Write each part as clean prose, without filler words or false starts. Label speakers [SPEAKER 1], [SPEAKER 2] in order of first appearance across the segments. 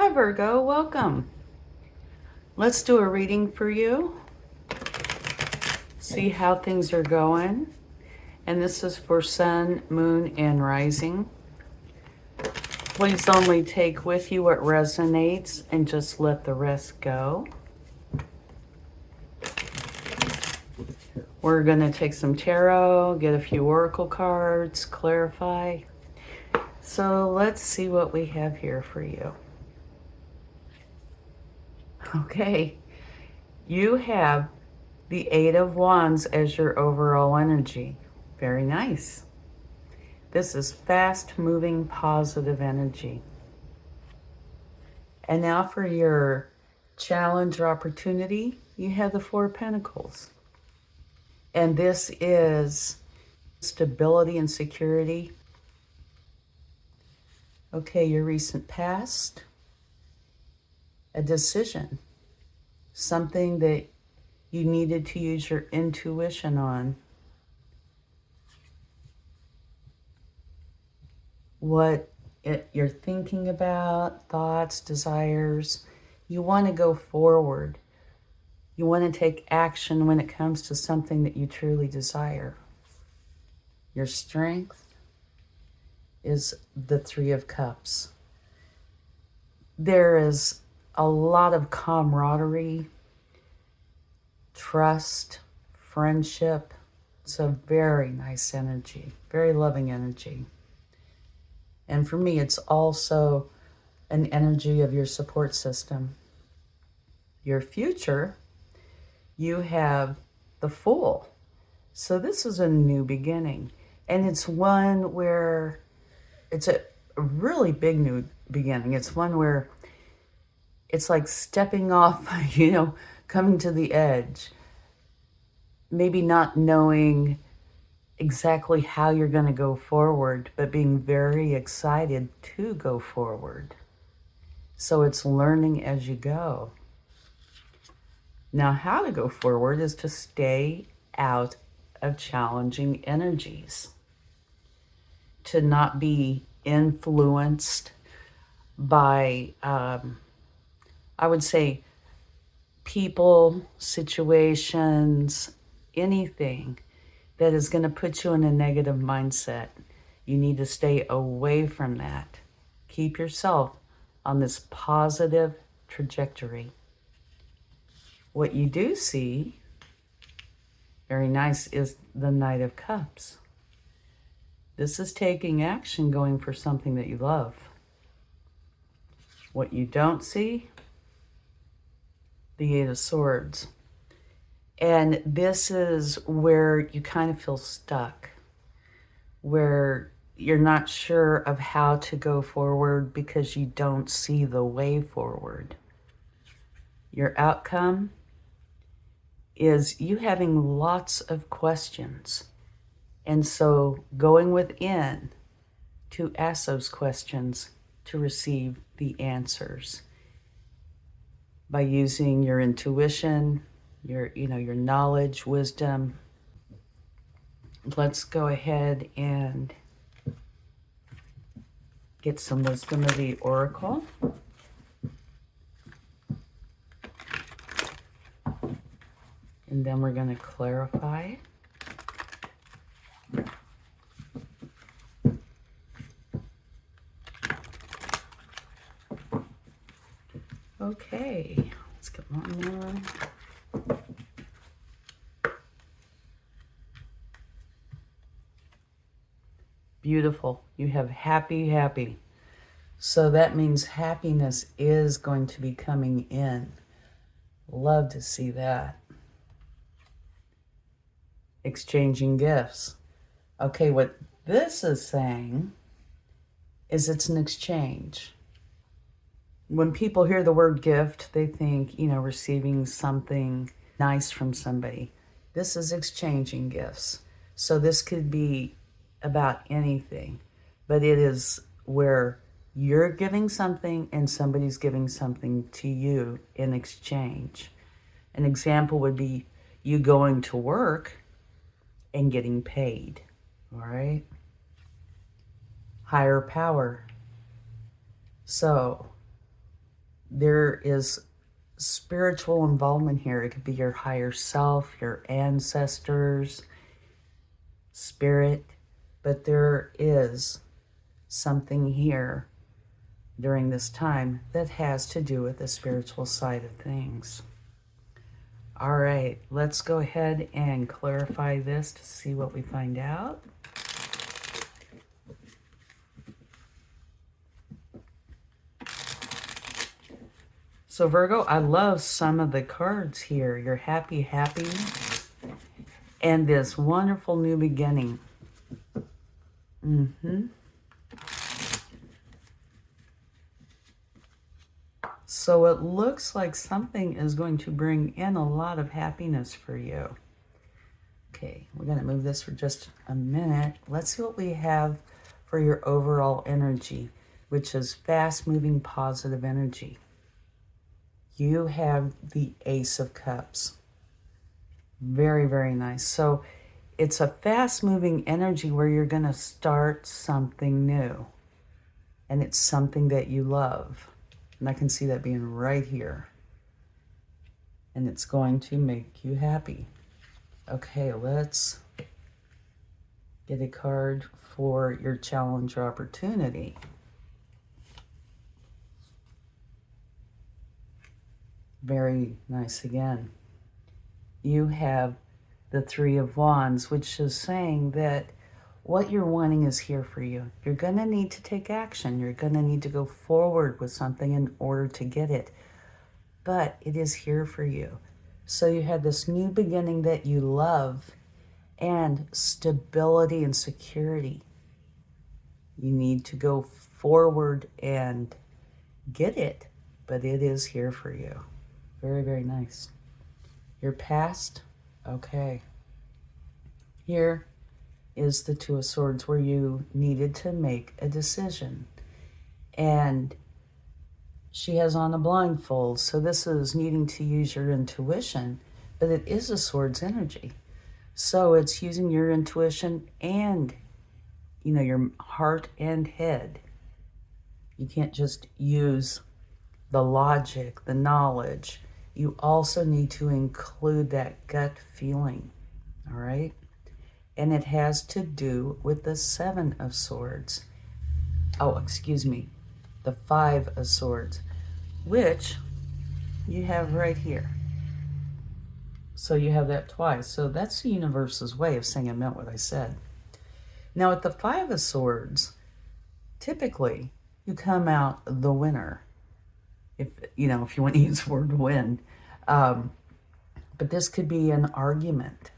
[SPEAKER 1] Hi Virgo, welcome. Let's do a reading for you. See how things are going. And this is for Sun, Moon, and Rising. Please only take with you what resonates and just let the rest go. We're going to take some tarot, get a few oracle cards, clarify. So let's see what we have here for you. Okay, you have the Eight of Wands as your overall energy. Very nice. This is fast-moving, positive energy. And now for your challenge or opportunity, you have the Four of Pentacles. And this is stability and security. Okay, your recent past, a decision, something that you needed to use your intuition on. What you're thinking about, thoughts, desires. You want to go forward. You want to take action when it comes to something that you truly desire. Your strength is the Three of Cups. There is a lot of camaraderie, trust, friendship. It's a very nice energy, very loving energy. And for me, it's also an energy of your support system. Your future, you have the Fool. So this is a new beginning. And it's one where it's a really big new beginning. It's one where it's like stepping off, coming to the edge. Maybe not knowing exactly how you're going to go forward, but being very excited to go forward. So it's learning as you go. Now, how to go forward is to stay out of challenging energies, to not be influenced by, I would say, people, situations, anything that is going to put you in a negative mindset. You need to stay away from that. Keep yourself on this positive trajectory. What you do see, very nice, is the Knight of Cups. This is taking action, going for something that you love. What you don't see, the Eight of Swords. And this is where you kind of feel stuck, where you're not sure of how to go forward because you don't see the way forward. Your outcome is you having lots of questions. And so going within to ask those questions to receive the answers by using your intuition, your knowledge, wisdom. Let's go ahead and get some wisdom of the oracle. And then we're going to clarify. Okay, let's get one more. Beautiful. You have happy, happy. So that means happiness is going to be coming in. Love to see that. Exchanging gifts. Okay, what this is saying is it's an exchange. When people hear the word gift, they think, receiving something nice from somebody. This is exchanging gifts. So this could be about anything, but it is where you're giving something and somebody's giving something to you in exchange. An example would be you going to work and getting paid, all right? Higher power. So there is spiritual involvement here. It could be your higher self, your ancestors, spirit, but there is something here during this time that has to do with the spiritual side of things. All right, let's go ahead and clarify this to see what we find out. So Virgo, I love some of the cards here. You're happy, and this wonderful new beginning. So it looks like something is going to bring in a lot of happiness for you. Okay, we're going to move this for just a minute. Let's see what we have for your overall energy, which is fast-moving positive energy. You have the Ace of Cups. Very, very nice. So it's a fast-moving energy where you're going to start something new. And it's something that you love. And I can see that being right here. And it's going to make you happy. Okay, let's get a card for your challenge or opportunity. Very nice again. You have the Three of Wands, which is saying that what you're wanting is here for you. You're going to need to take action. You're going to need to go forward with something in order to get it. But it is here for you. So you have this new beginning that you love and stability and security. You need to go forward and get it, but it is here for you. Very, very nice. Your past, okay. Here is the Two of Swords where you needed to make a decision. And she has on a blindfold, so this is needing to use your intuition, but it is a Swords energy. So it's using your intuition and, your heart and head. You can't just use the logic, the knowledge. You also need to include that gut feeling, all right? And it has to do with the Seven of Swords. Oh, excuse me, the Five of Swords, which you have right here. So you have that twice. So that's the universe's way of saying I meant what I said. Now with the Five of Swords, typically you come out the winner. If you want to use the word win. But this could be an argument.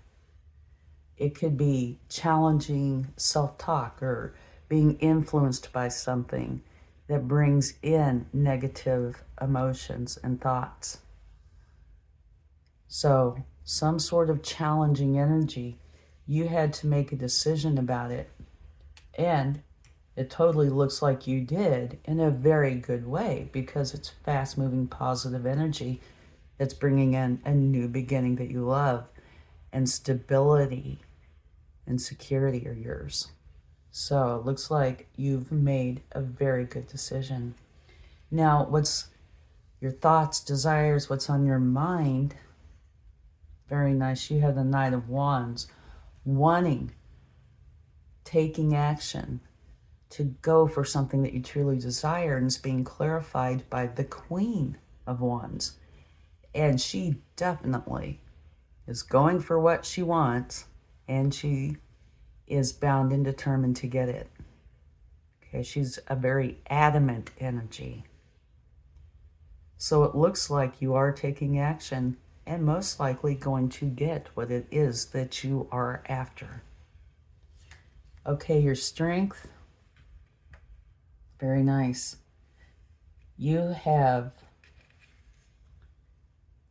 [SPEAKER 1] It could be challenging self-talk or being influenced by something that brings in negative emotions and thoughts. So some sort of challenging energy, you had to make a decision about it. And it totally looks like you did in a very good way because it's fast-moving positive energy that's bringing in a new beginning that you love, and stability and security are yours. So it looks like you've made a very good decision. Now, what's your thoughts, desires, what's on your mind? Very nice. You have the Knight of Wands, wanting, taking action to go for something that you truly desire, and it's being clarified by the Queen of Wands. And she definitely is going for what she wants, and she is bound and determined to get it. Okay, she's a very adamant energy. So it looks like you are taking action and most likely going to get what it is that you are after. Okay, your strength. Very nice. You have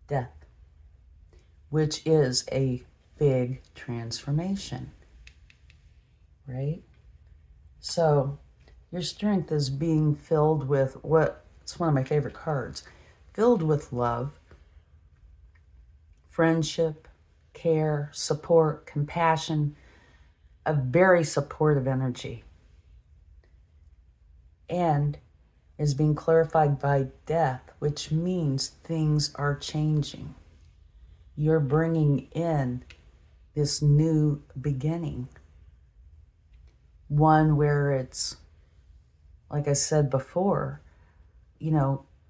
[SPEAKER 1] Death, which is a big transformation, right? So your strength is being filled with it's one of my favorite cards, filled with love, friendship, care, support, compassion, a very supportive energy. And is being clarified by death, which means things are changing. You're bringing in this new beginning. One where it's, like I said before,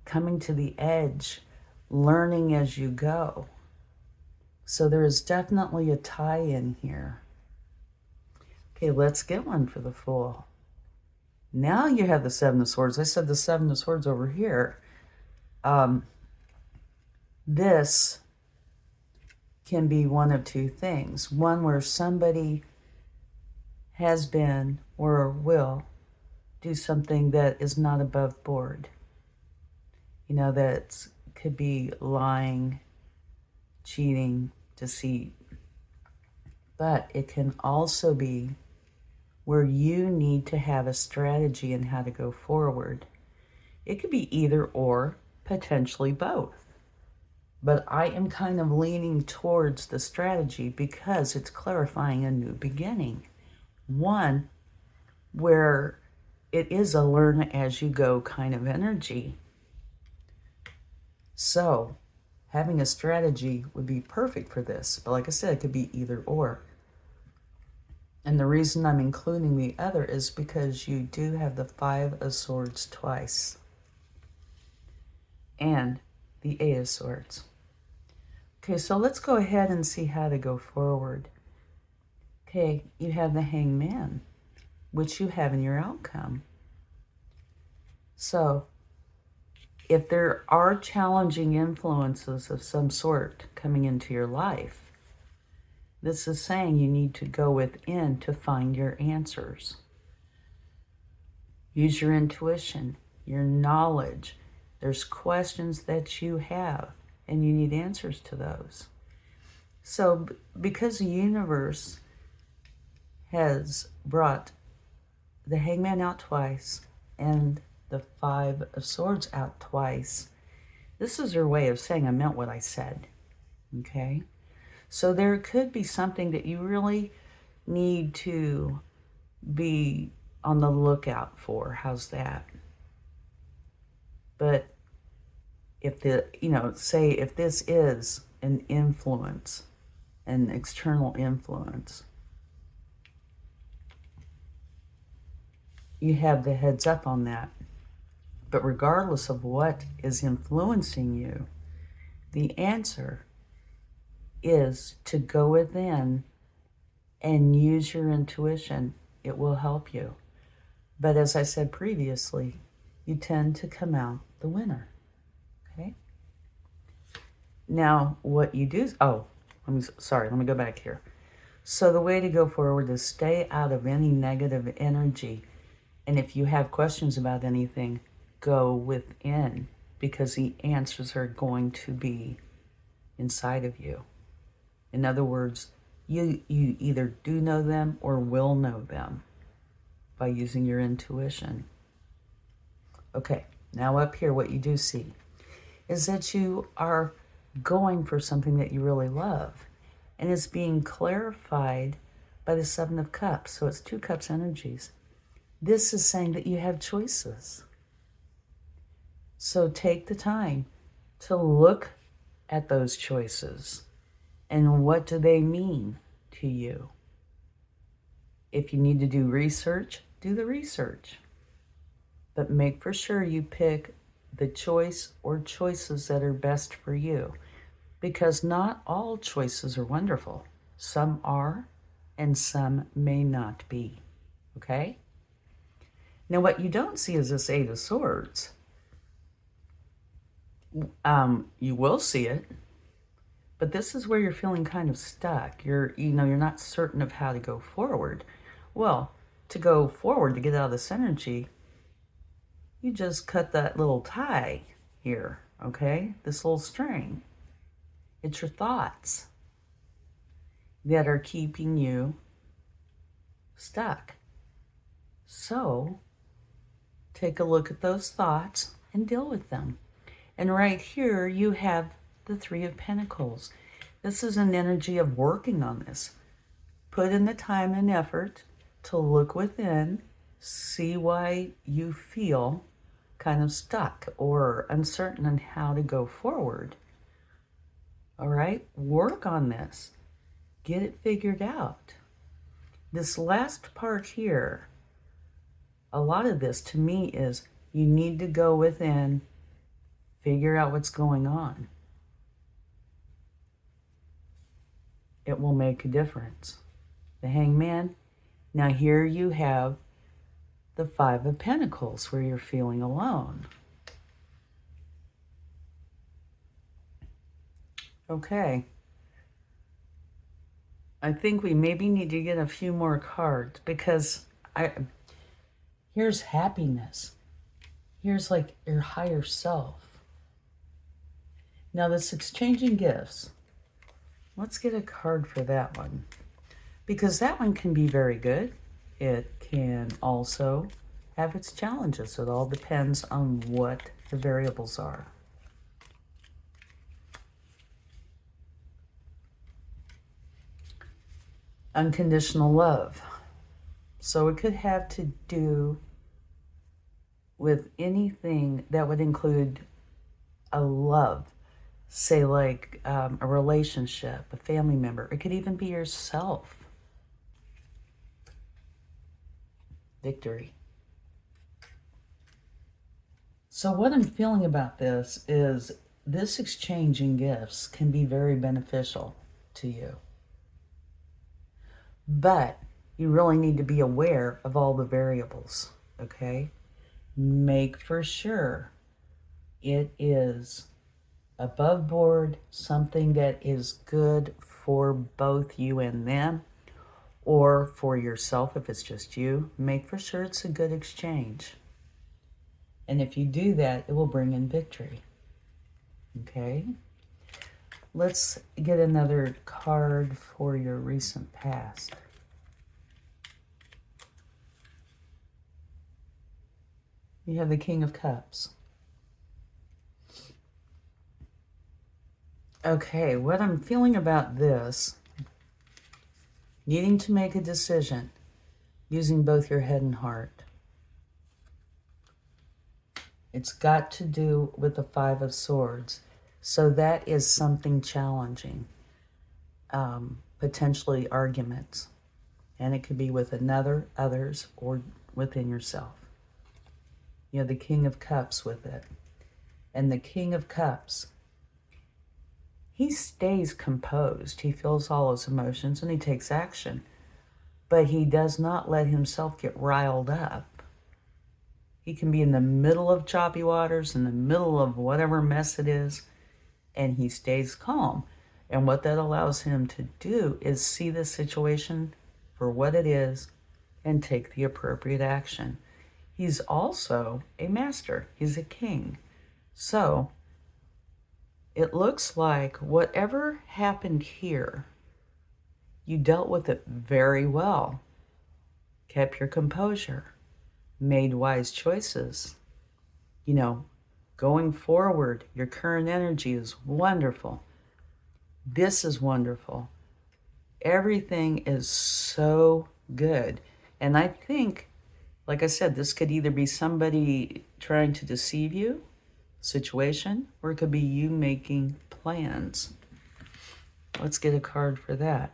[SPEAKER 1] coming to the edge, learning as you go. So there is definitely a tie-in here. Okay, let's get one for the Fool. Now you have the Seven of Swords. I said the Seven of Swords over here. This can be one of two things. One where somebody has been or will do something that is not above board. That could be lying, cheating, deceit. But it can also be where you need to have a strategy in how to go forward. It could be either or, potentially both. But I am kind of leaning towards the strategy because it's clarifying a new beginning. One where it is a learn as you go kind of energy. So having a strategy would be perfect for this. But like I said, it could be either or. And the reason I'm including the other is because you do have the Five of Swords twice. And the Eight of Swords. Okay, so let's go ahead and see how to go forward. Okay, you have the Hangman, which you have in your outcome. So if there are challenging influences of some sort coming into your life, this is saying you need to go within to find your answers. Use your intuition, your knowledge. There's questions that you have, and you need answers to those. So because the universe has brought the Hangman out twice and the Five of Swords out twice, this is your way of saying I meant what I said, okay? So there could be something that you really need to be on the lookout for. How's that? But if say if this is an influence, an external influence, you have the heads up on that. But regardless of what is influencing you, the answer is to go within and use your intuition. It will help you. But as I said previously, you tend to come out the winner. Okay? Now, what you do is, let me go back here. So the way to go forward is stay out of any negative energy. And if you have questions about anything, go within, because the answers are going to be inside of you. In other words, you either do know them or will know them by using your intuition. Okay, now up here, what you do see is that you are going for something that you really love. And it's being clarified by the Seven of Cups. So it's 2 cups energies. This is saying that you have choices. So take the time to look at those choices. And what do they mean to you? If you need to do research, do the research. But make for sure you pick the choice or choices that are best for you. Because not all choices are wonderful. Some are, and some may not be. Okay? Now what you don't see is this Eight of Swords. You will see it. But this is where you're feeling kind of stuck. You're not certain of how to go forward. Well, to go forward, to get out of this energy, you just cut that little tie here, okay? This little string. It's your thoughts that are keeping you stuck. So, take a look at those thoughts and deal with them. And right here, you have the Three of Pentacles. This is an energy of working on this. Put in the time and effort to look within, see why you feel kind of stuck or uncertain on how to go forward. All right, work on this. Get it figured out. This last part here, a lot of this to me is you need to go within, figure out what's going on. It will make a difference. The Hangman. Now here you have the Five of Pentacles where you're feeling alone. Okay. I think we maybe need to get a few more cards because here's happiness. Here's like your higher self. Now this exchanging gifts. Let's get a card for that one. Because that one can be very good. It can also have its challenges. It all depends on what the variables are. Unconditional love. So it could have to do with anything that would include a love. Say like a relationship, a family member. It could even be yourself. Victory. So what I'm feeling about this is this exchange in gifts can be very beneficial to you. But you really need to be aware of all the variables, okay? Make for sure it is above board, something that is good for both you and them, or for yourself if it's just you. Make for sure it's a good exchange. And if you do that, it will bring in victory. Okay? Let's get another card for your recent past. You have the King of Cups. Okay, what I'm feeling about this, needing to make a decision using both your head and heart. It's got to do with the Five of Swords. So that is something challenging. Potentially arguments. And it could be with others, or within yourself. You have the King of Cups with it. And the King of Cups, he stays composed. He feels all his emotions and he takes action. But he does not let himself get riled up. He can be in the middle of choppy waters, in the middle of whatever mess it is, and he stays calm. And what that allows him to do is see the situation for what it is and take the appropriate action. He's also a master. He's a king. So it looks like whatever happened here, you dealt with it very well, kept your composure, made wise choices. You know, going forward, your current energy is wonderful. This is wonderful. Everything is so good. And I think, like I said, this could either be somebody trying to deceive you, situation, or it could be you making plans. Let's get a card for that.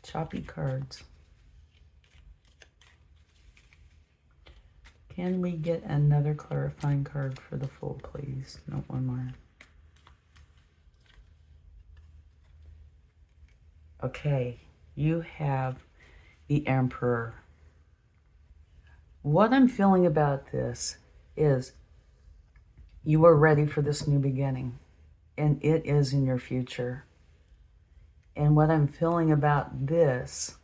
[SPEAKER 1] Choppy cards. Can we get another clarifying card for the Fool, please? No, one more. Okay, you have the Emperor. What I'm feeling about this is you are ready for this new beginning, and it is in your future. And what I'm feeling about this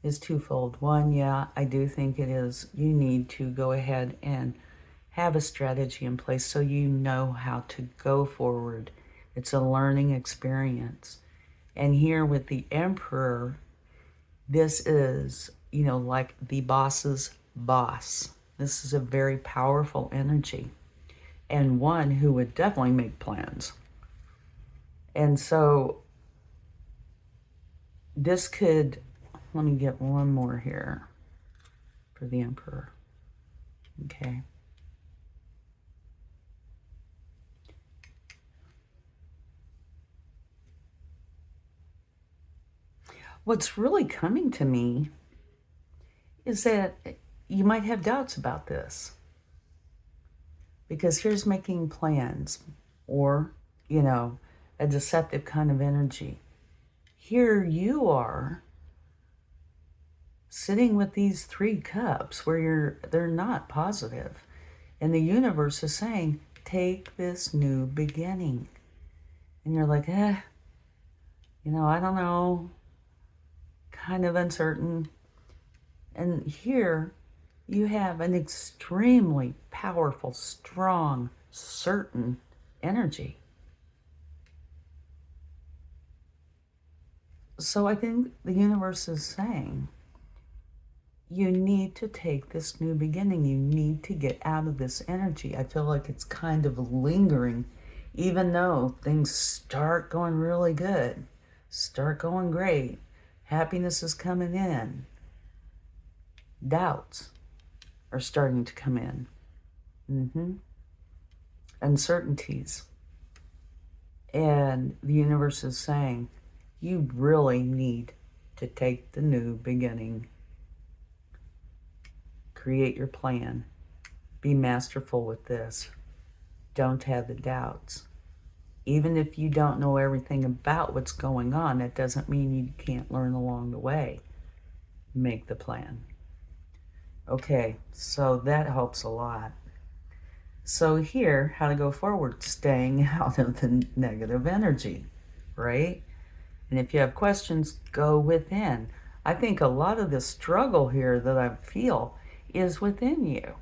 [SPEAKER 1] is twofold. One, yeah, I do think it is, you need to go ahead and have a strategy in place so you know how to go forward. It's a learning experience. And here with the Emperor, this is, you know, like the boss's boss. This is a very powerful energy and one who would definitely make plans. And so this could, let me get one more here for the Emperor. Okay. What's really coming to me is that you might have doubts about this. Because here's making plans, or, you know, a deceptive kind of energy. Here you are sitting with these 3 cups where they're not positive. And the universe is saying, take this new beginning. And you're like, you know, I don't know, kind of uncertain. And here you have an extremely powerful, strong, certain energy. So I think the universe is saying, you need to take this new beginning. You need to get out of this energy. I feel like it's kind of lingering, even though things start going really good, start going great. Happiness is coming in. Doubts are starting to come in. Uncertainties. And the universe is saying, you really need to take the new beginning. Create your plan. Be masterful with this. Don't have the doubts. Even if you don't know everything about what's going on, that doesn't mean you can't learn along the way. Make the plan. Okay, so that helps a lot. So here, how to go forward, staying out of the negative energy, right? And if you have questions, go within. I think a lot of the struggle here that I feel is within you.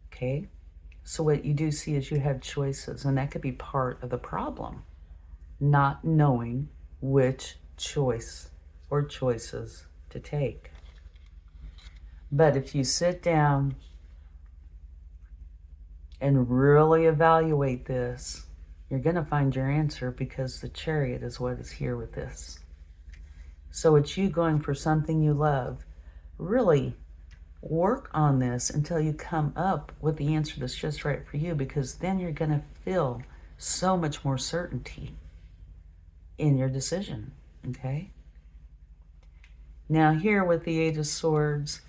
[SPEAKER 1] Okay? So what you do see is you have choices, and that could be part of the problem. Not knowing which choice or choices to take. But if you sit down and really evaluate this, you're going to find your answer, because the Chariot is what is here with this. So it's you going for something you love. Really work on this until you come up with the answer that's just right for you, because then you're going to feel so much more certainty in your decision, okay? Now here with the 8 of Swords,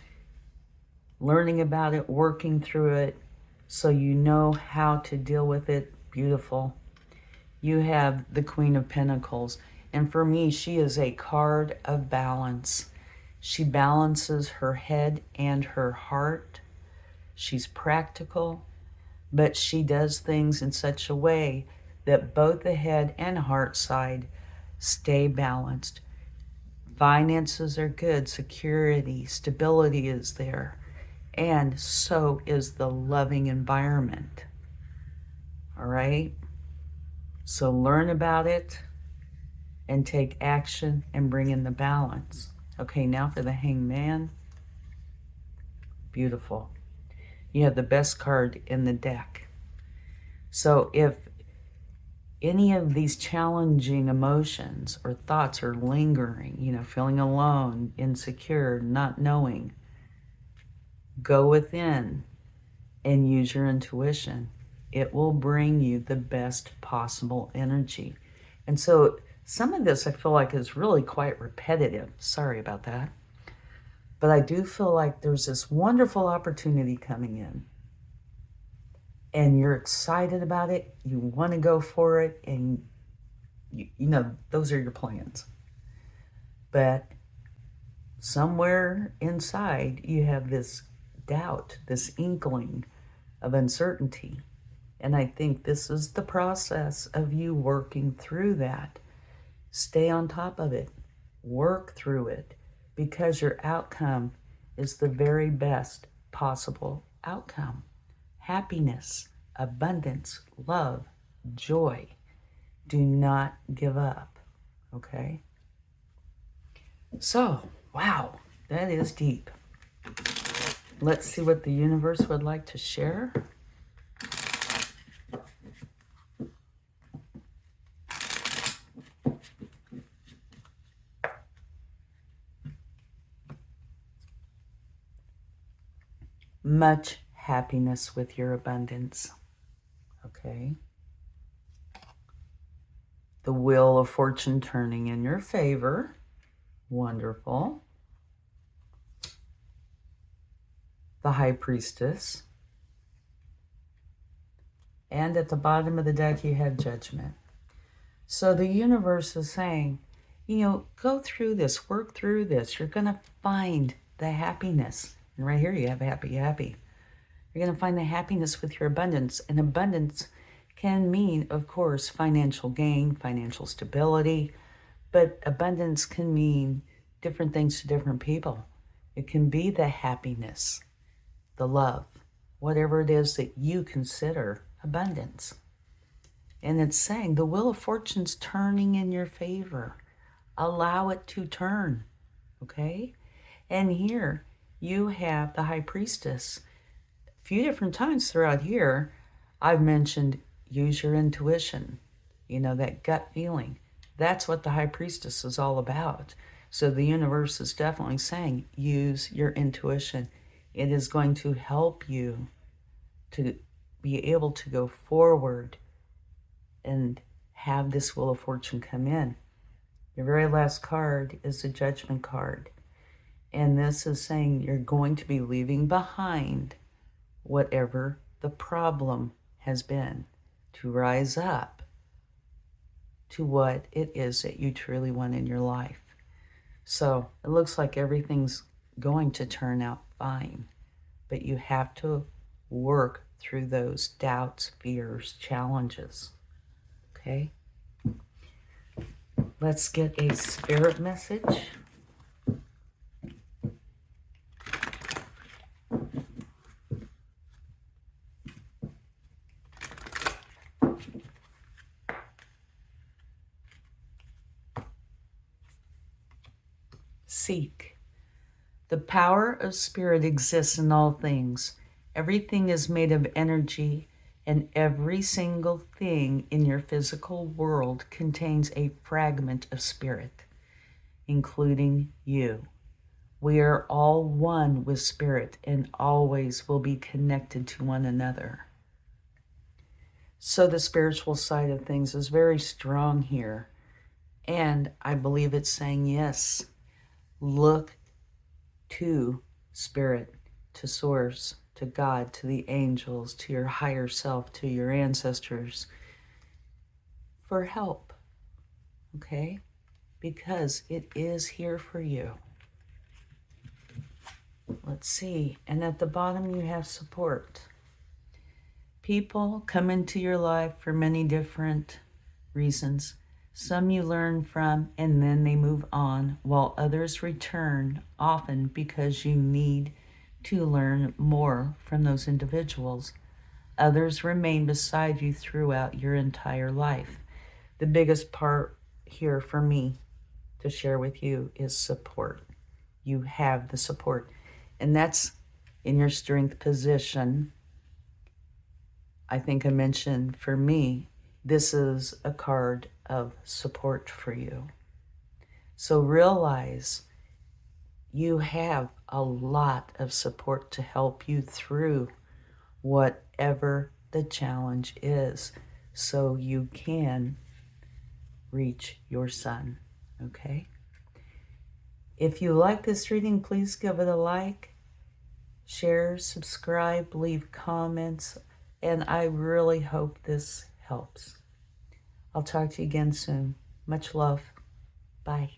[SPEAKER 1] learning about it, working through it, so you know how to deal with it. Beautiful. You have the Queen of Pentacles. And for me, she is a card of balance. She balances her head and her heart. She's practical, but she does things in such a way that both the head and heart side stay balanced. Finances are good, security, stability is there, and so is the loving environment. All right? So learn about it and take action and bring in the balance. Okay, now for the Hangman. Beautiful. You have the best card in the deck. So if any of these challenging emotions or thoughts are lingering, you know, feeling alone, insecure, not knowing, go within and use your intuition. It will bring you the best possible energy. And so some of this I feel like is really quite repetitive. Sorry about that. But I do feel like there's this wonderful opportunity coming in. And you're excited about it. You want to go for it. And, you know, those are your plans. But somewhere inside, you have this doubt, this inkling of uncertainty. And I think this is the process of you working through that. Stay on top of it. Work through it, because your outcome is the very best possible outcome. Happiness, abundance, love, joy. Do not give up, okay? So, wow, that is deep. Let's see what the universe would like to share. much happiness with your abundance. Okay? The wheel of fortune turning in your favor. Wonderful. The High Priestess. And at the bottom of the deck, you have Judgment. So the universe is saying, go through this, work through this. You're going to find the happiness. And right here you have happy, happy. You're going to find the happiness with your abundance. And abundance can mean, of course, financial gain, financial stability. But abundance can mean different things to different people. It can be the happiness, the love, whatever it is that you consider abundance. And it's saying the wheel of fortune's turning in your favor. Allow it to turn, okay? And here you have the High Priestess. A few different times throughout here, I've mentioned use your intuition, that gut feeling. That's what the High Priestess is all about. So the universe is definitely saying use your intuition. It is going to help you to be able to go forward and have this Wheel of Fortune come in. Your very last card is the Judgment card. And this is saying you're going to be leaving behind whatever the problem has been to rise up to what it is that you truly want in your life. So it looks like everything's going to turn out fine, but you have to work through those doubts, fears, challenges. Okay? Let's get a spirit message. Seek. The power of spirit exists in all things. Everything is made of energy, and every single thing in your physical world contains a fragment of spirit, including you. We are all one with spirit and always will be connected to one another. So the spiritual side of things is very strong here. And I believe it's saying, yes, look to spirit, to source, to God, to the angels, to your higher self, to your ancestors for help, okay? Because it is here for you. Let's see. And at the bottom, you have support. People come into your life for many different reasons. Some you learn from and then they move on, while others return, often because you need to learn more from those individuals. Others remain beside you throughout your entire life. The biggest part here for me to share with you is support. You have the support, and that's in your strength position. I think I mentioned for me, this is a card of support for you. So realize you have a lot of support to help you through whatever the challenge is, so you can reach your sun, okay? If you like this reading, please give it a like, share, subscribe, leave comments, and I really hope this helps. I'll talk to you again soon. Much love. Bye.